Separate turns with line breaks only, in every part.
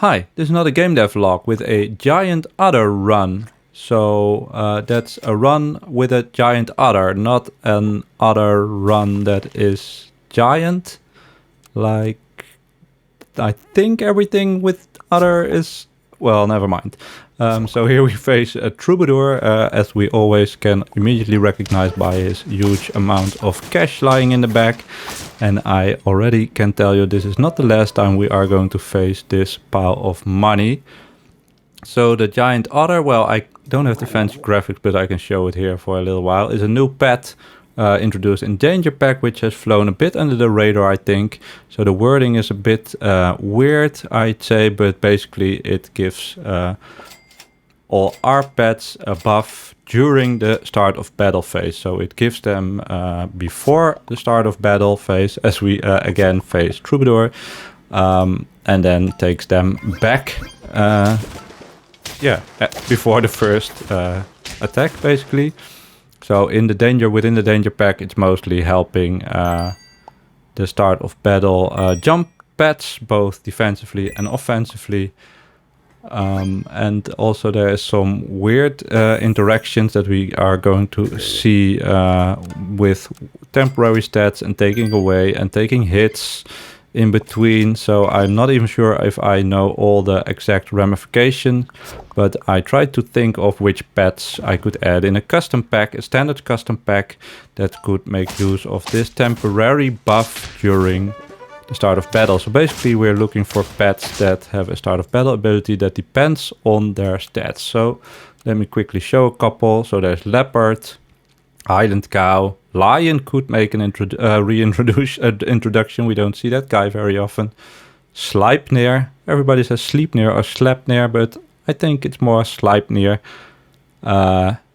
Hi, this is not a game dev log with a giant otter run. So that's a run with a giant otter, not an otter run that is giant. Like, I think everything with otter is... Well, never mind. So here we face a troubadour, as we always can immediately recognize by his huge amount of cash lying in the back. And I already can tell you this is not the last time we are going to face this pile of money. So the giant otter, well, I don't have the fancy graphics, but I can show it here for a little while, is a new pet introduced in Danger Pack, which has flown a bit under the radar, I think. So the wording is a bit weird, I'd say, but basically it gives all our pets a buff during the start of battle phase. So it gives them before the start of battle phase, as we again face Troubadour, and then takes them back before the first attack, basically. So within the danger pack, it's mostly helping the start of battle jump pets, both defensively and offensively. And also there is some weird interactions that we are going to see with temporary stats and taking away and taking hits in between. So I'm not even sure if I know all the exact ramifications, but I tried to think of which pets I could add in a custom pack, a standard custom pack that could make use of this temporary buff during the start of battle. So basically we're looking for pets that have a start of battle ability that depends on their stats. So let me quickly show a couple. So there's leopard, island cow, lion could make an introduction. We don't see that guy very often. Sleipnir. Everybody says Sleipnir or Sleipnir, but I think it's more Sleipnir.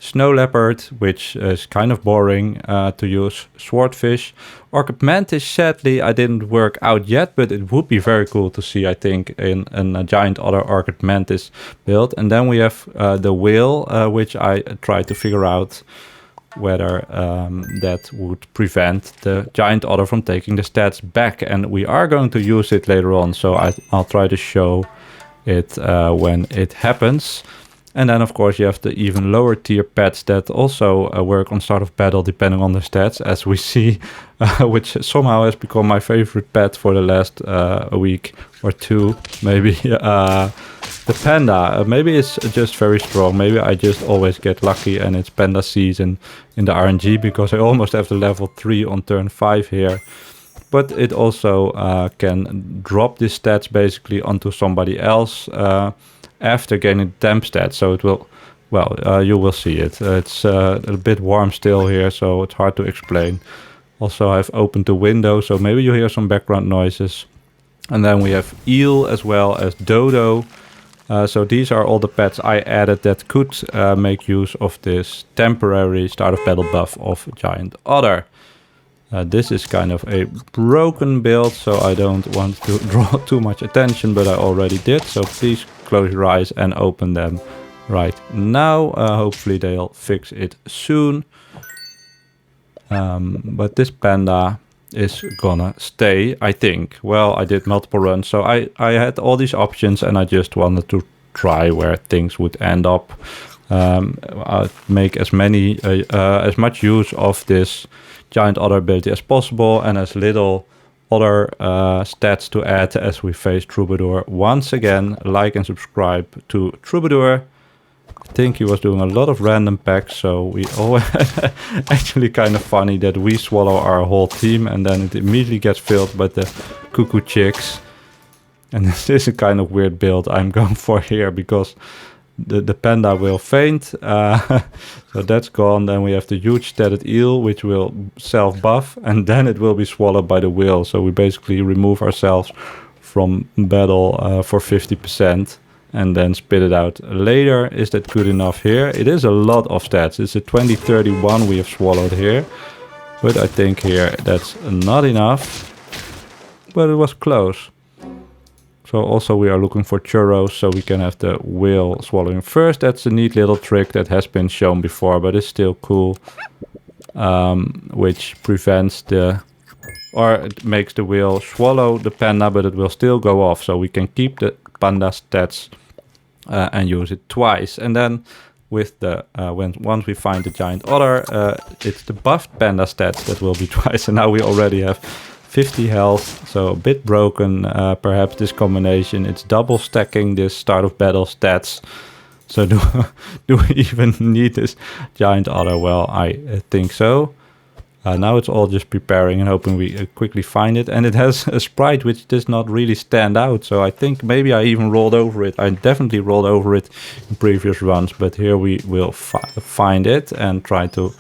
Snow leopard, which is kind of boring to use. Swordfish. Orchid mantis, sadly, I didn't work out yet, but it would be very cool to see, I think, in a giant otter orchid mantis build. And then we have the whale, which I tried to figure out whether that would prevent the giant otter from taking the stats back. And we are going to use it later on, so I'll try to show it when it happens. And then, of course, you have the even lower tier pets that also work on start of battle depending on the stats, as we see, which somehow has become my favorite pet for the last week or two. Maybe the panda. Maybe it's just very strong. Maybe I just always get lucky and it's panda season in the RNG, because I almost have the level 3 on turn 5 here. But it also can drop these stats basically onto somebody else after gaining temp stats. So it will, well, you will see it. It's a bit warm still here, so it's hard to explain. Also, I've opened the window, so maybe you hear some background noises. And then we have eel as well as dodo. So these are all the pets I added that could make use of this temporary start of battle buff of giant otter. This is kind of a broken build, so I don't want to draw too much attention, but I already did. So please close your eyes and open them right now. Hopefully they'll fix it soon. But this panda is gonna stay, I think. Well, I did multiple runs, so I had all these options and I just wanted to try where things would end up. I'll make as much use of this giant otter ability as possible and as little other stats to add as we face Troubadour. Once again, like and subscribe to Troubadour. I think he was doing a lot of random packs, so we always actually kind of funny that we swallow our whole team and then it immediately gets filled by the cuckoo chicks. And this is a kind of weird build I'm going for here, because the panda will faint, so that's gone. Then we have the huge statted eel, which will self-buff, and then it will be swallowed by the whale. So we basically remove ourselves from battle for 50%, and then spit it out later. Is that good enough here? It is a lot of stats. It's a 2031 we have swallowed here, but I think here that's not enough, but it was close. So also we are looking for churros, so we can have the whale swallowing first. That's a neat little trick that has been shown before, but it's still cool. Which prevents or it makes the whale swallow the panda, but it will still go off. So we can keep the panda stats and use it twice. And then with the once we find the giant otter, it's the buffed panda stats that will be twice. And now we already have 50 health, so a bit broken, perhaps this combination. It's double stacking this start of battle stats. So do we even need this giant otter? Well, I think so. Now it's all just preparing and hoping we quickly find it. And it has a sprite which does not really stand out. So I think maybe I even rolled over it. I definitely rolled over it in previous runs. But here we will find it and try to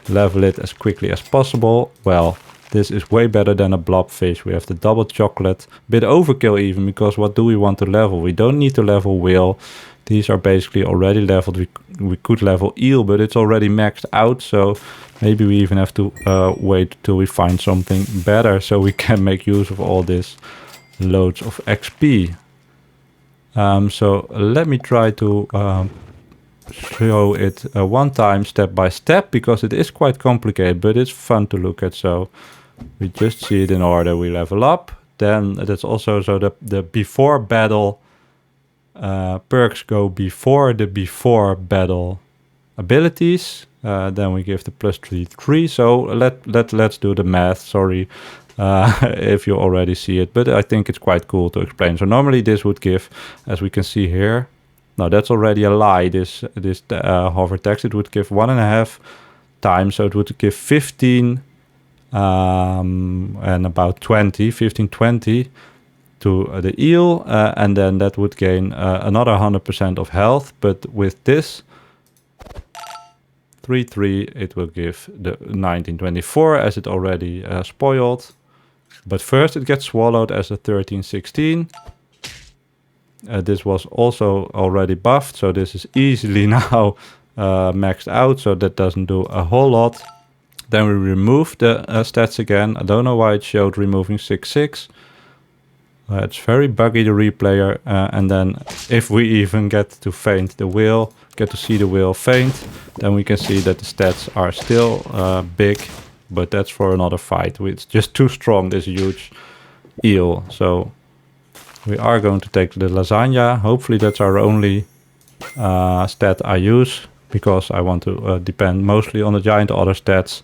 level it as quickly as possible. Well, this is way better than a blobfish. We have the double chocolate. Bit overkill even, because what do we want to level? We don't need to level whale. These are basically already leveled. We could level eel, but it's already maxed out. So maybe we even have to wait till we find something better so we can make use of all this loads of XP. So let me try to show it one time step by step, because it is quite complicated, but it's fun to look at. So we just see it in order. We level up. Then that's also so the before battle perks go before the before battle abilities. Then we give the +3. So let's do the math. Sorry if you already see it, but I think it's quite cool to explain. So normally this would give, as we can see here, no, that's already a lie. This hover text, it would give 1.5 times, so it would give 15 and about 20, 15, 20 to the eel, and then that would gain another 100% of health. But with this 3, it will give the 1924 as it already spoiled. But first it gets swallowed as a 1316. This was also already buffed, so this is easily now maxed out, so that doesn't do a whole lot. Then we remove the stats again. I don't know why it showed removing 6. It's very buggy, the replayer. And then if we even get to faint the whale, get to see the whale faint, then we can see that the stats are still big, but that's for another fight. It's just too strong, this huge eel. So we are going to take the lasagna. Hopefully that's our only stat I use, because I want to depend mostly on the giant otter stats.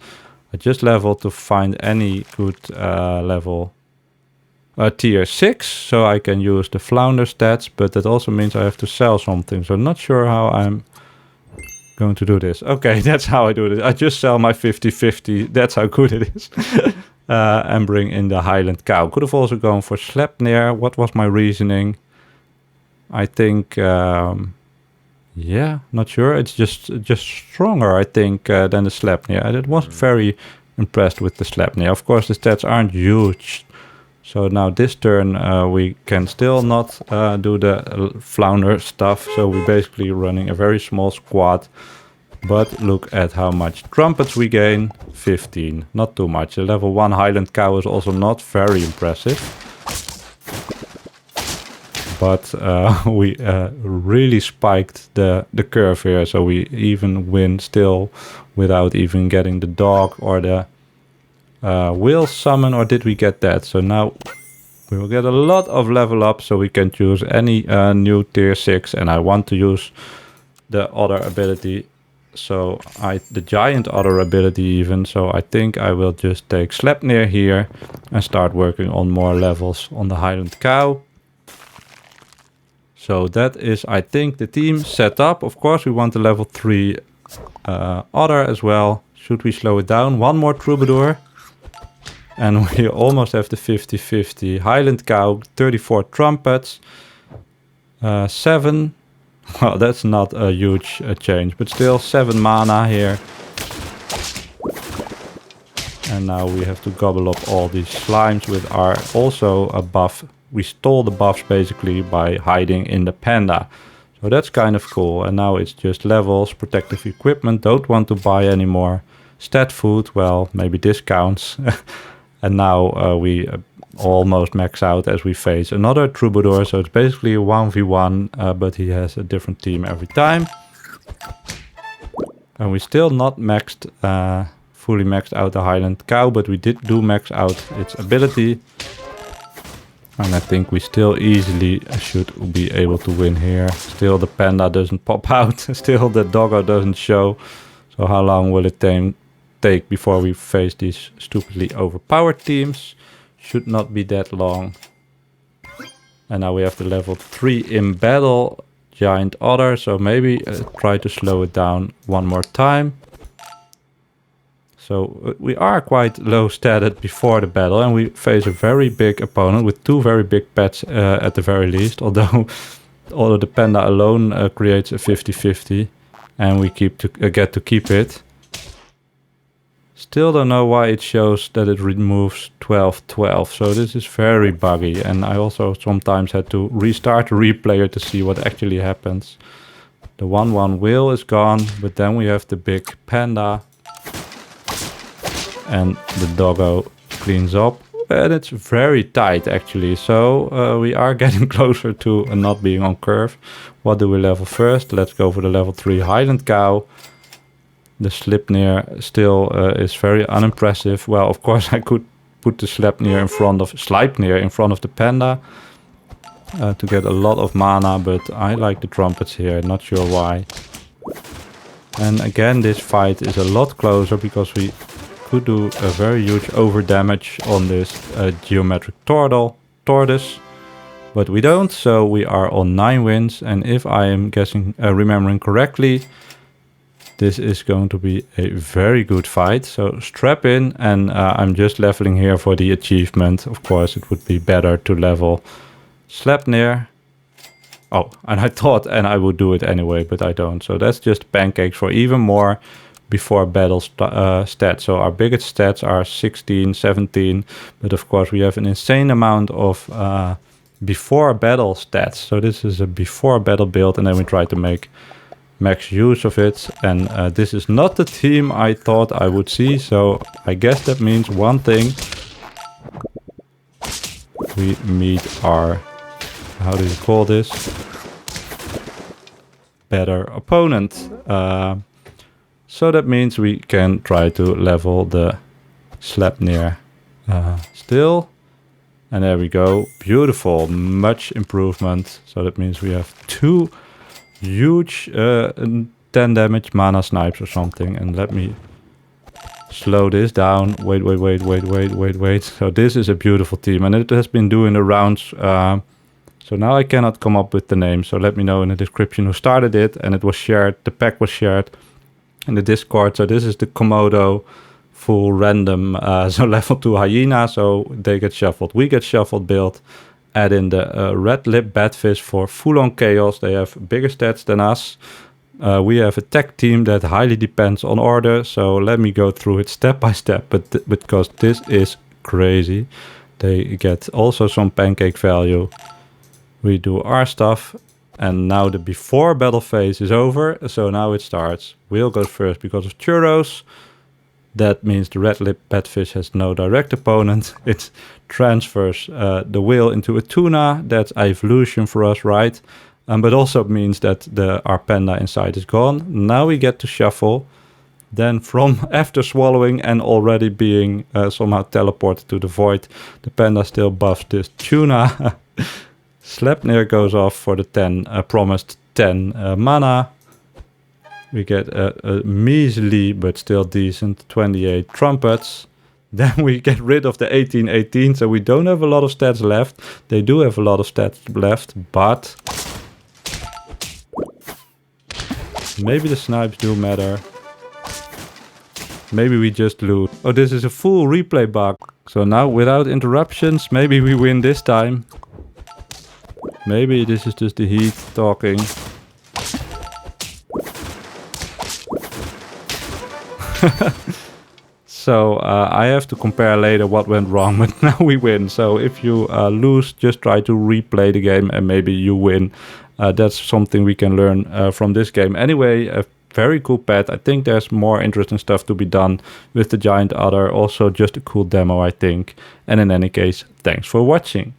I just leveled to find any good level tier 6, so I can use the flounder stats, but that also means I have to sell something. So I'm not sure how I'm going to do this. Okay, that's how I do this. I just sell my 50-50. That's how good it is. And bring in the Highland cow. Could have also gone for Sleipnir. What was my reasoning? I think, yeah, not sure. It's just stronger, I think, than the Sleipnir. I wasn't very impressed with the Sleipnir. Of course, the stats aren't huge. So now this turn we can still not do the flounder stuff. So we're basically running a very small squad. But look at how much trumpets we gain. 15, not too much. A level 1 Highland cow is also not very impressive. But we really spiked the curve here. So we even win still without even getting the dog or the whale summon, or did we get that? So now we will get a lot of level up, so we can choose any new tier 6, and I want to use the other ability. So the giant otter ability even. So I think I will just take Sleipnir here and start working on more levels on the Highland cow. So that is, I think, the team set up. Of course, we want the level 3 otter as well. Should we slow it down? One more troubadour. And we almost have the 50-50. Highland cow, 34 trumpets. 7. Well, that's not a huge change, but still 7 mana here. And now we have to gobble up all these slimes with our also a buff. We stole the buffs basically by hiding in the panda. So that's kind of cool. And now it's just levels, protective equipment. Don't want to buy any more stat food. Well, maybe discounts. And now we almost max out as we face another troubadour. So it's basically a 1v1, but he has a different team every time. And we still not maxed, fully maxed out the Highland cow, but we do max out its ability. And I think we still easily should be able to win here. Still the panda doesn't pop out. Still the doggo doesn't show. So how long will it take before we face these stupidly overpowered teams? Should not be that long. And now we have the level 3 in battle giant otter. So maybe try to slow it down one more time. So we are quite low statted before the battle, and we face a very big opponent with 2 very big pets at the very least. Although the panda alone creates a 50-50, and we get to keep it. Still don't know why it shows that it removes 12-12. So this is very buggy, and I also sometimes had to restart the replayer to see what actually happens. The 1-1 wheel is gone, but then we have the big panda. And the doggo cleans up, and it's very tight actually. So we are getting closer to not being on curve. What do we level first? Let's go for the level 3 Highland cow. The Sleipnir still is very unimpressive. Well, of course I could put the Sleipnir in front of the panda to get a lot of mana, but I like the trumpets here, not sure why. And again, this fight is a lot closer because we could do a very huge over damage on this geometric tortoise, but we don't, so we are on 9 wins, and if I am remembering correctly, this is going to be a very good fight. So strap in, and I'm just leveling here for the achievement. Of course it would be better to level Sleipnir. Oh, and I thought I would do it anyway, but I don't, so that's just pancakes for even more before battle stats. So our biggest stats are 16, 17, but of course we have an insane amount of before battle stats. So this is a before battle build, and then we try to make max use of it. And this is not the team I thought I would see, so I guess that means one thing. We meet our, how do you call this? Better opponent. So that means we can try to level the Sleipnir still. And there we go. Beautiful. Much improvement. So that means we have 2 huge 10 damage mana snipes or something. And let me slow this down. Wait. So this is a beautiful team. And it has been doing the rounds. So now I cannot come up with the name. So let me know in the description who started it. And it was shared. The pack was shared in the Discord. So this is the Komodo full random, so level 2 hyena, so they get shuffled, we get shuffled build. Add in the red lip batfish for full on chaos. They have bigger stats than us. We have a tech team that highly depends on order, so let me go through it step by step, but because this is crazy. They get also some pancake value. We do our stuff. And now the before battle phase is over, so now it starts. Wheel goes first because of churros. That means the red lip batfish has no direct opponent. It transfers the whale into a tuna. That's evolution for us, right? But also means that our panda inside is gone. Now we get to shuffle. Then from after swallowing and already being somehow teleported to the void, the panda still buffs this tuna. Sleipnir goes off for the 10 promised 10 mana. We get a measly but still decent 28 trumpets. Then we get rid of the 18-18, so we don't have a lot of stats left. They do have a lot of stats left, but maybe the snipes do matter. Maybe we just lose. Oh, this is a full replay bug. So now without interruptions, maybe we win this time. Maybe this is just the heat talking. So I have to compare later what went wrong, but now we win. So if you lose, just try to replay the game and maybe you win. That's something we can learn from this game. Anyway, a very cool pet. I think there's more interesting stuff to be done with the giant otter. Also just a cool demo, I think. And in any case, thanks for watching.